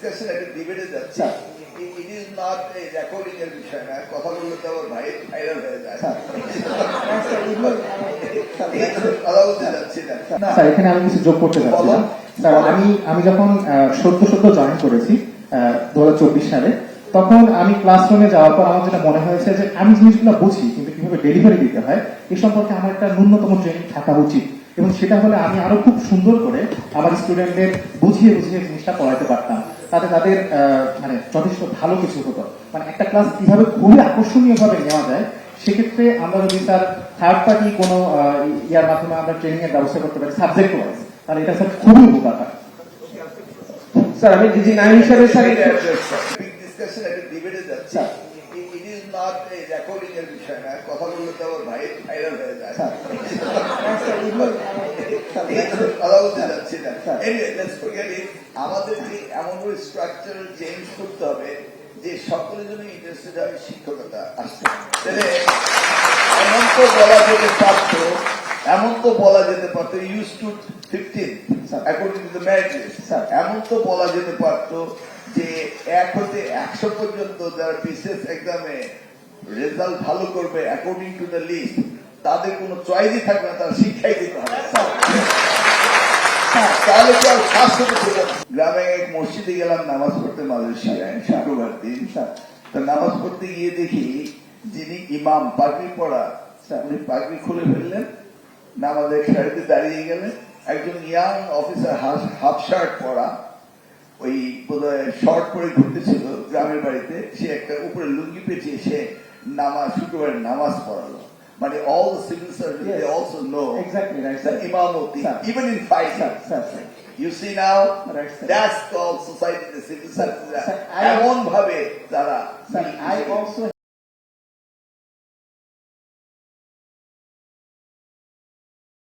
discussion একটা ডিবেটে যাচ্ছে it is not এই রেকর্ডিং এর বিষয় না কথা বললে তো আমার ভাই ভাইরাল হয়ে যায় কথা বলতে যাচ্ছি না স্যার এখানে আমি কিছু যোগ করতে চাচ্ছিলাম স্যার আমি যখন সদ্য জয়েন করেছি 2024 সালে তখন আমি ক্লাসরুমে যাওয়ার পর আমার যেটা মনে হয়েছে যে আমি জিনিসগুলো বুঝি কিন্তু কিভাবে ডেলিভারি দিতে হয় এ সম্পর্কে আমার একটা ন্যূনতম ট্রেনিং থাকা উচিত এবং সেটা হলে আমি আরো খুব সুন্দর করে আমার স্টুডেন্টদের বুঝিয়ে জিনিসটা পড়াতে পারতাম তাদের মানে যথেষ্ট ভালো কিছু হতো মানে একটা ক্লাস কিভাবে খুবই আকর্ষণীয় ভাবে নেওয়া যায় সেক্ষেত্রে আমরা যদি স্যার থার্ড পার্টি কোনো ইয়ার মাধ্যমে আমরা ট্রেনিং এর ব্যবস্থা করতে পারি সাবজেক্ট ওয়াইজ তাহলে এটা স্যার খুবই উপকার হয় স্যার আমি ডিজি 9 হিসাবে স্যার ডিসকাশন একটা ডিবেটে যাচ্ছে ইট ইজ নট এই রেকর্ডিং এর বিষয় না কথা বললে তো আমার ভাই ভাইরাল হয়ে যায় কথা বলতে যাচ্ছি না এনিওয়ে লেটস ফরগেট ইট আমাদের যে এমন করে স্ট্রাকচারাল চেঞ্জ করতে হবে যে সকলের জন্য ইন্টারেস্টেড হবে শিক্ষকতা আসছে তাহলে এমন তো বলা যেতে পারতো use to 15 according to the merit list এমন তো বলা যেতে পারতো যে 1 হতে 100 পর্যন্ত যারা বিসিএস এক্সামে রেজাল্ট ভালো করবে অ্যাকর্ডিং টু দ্য লিস্ট তাদের কোনো চয়েসই থাকবে না তারা শিক্ষাই দিতে হবে তাহলে কি আর স্বাস্থ্য গ্রামে এক মসজিদে গেলাম নামাজ পড়তে মালয়েশিয়ায় শুক্রবার দিন তা নামাজ পড়তে গিয়ে দেখি যিনি ইমাম পাগড়ি পড়া উনি পাগড়ি খুলে ফেললেন নামাজের সারিতে দাঁড়িয়ে গেলেন একজন ইয়াং অফিসার হাফ শার্ট পরা ওই বোধহয় শর্ট পরে ঘুরতেছিল গ্রামের বাড়িতে সে একটা উপরে লুঙ্গি পেঁচিয়ে সে শুক্রবারের নামাজ পড়ালো মানে all the civil servants they also know exactly right that imamati even in fighting you see now that's called society the civil service এমন ভাবে তারা I also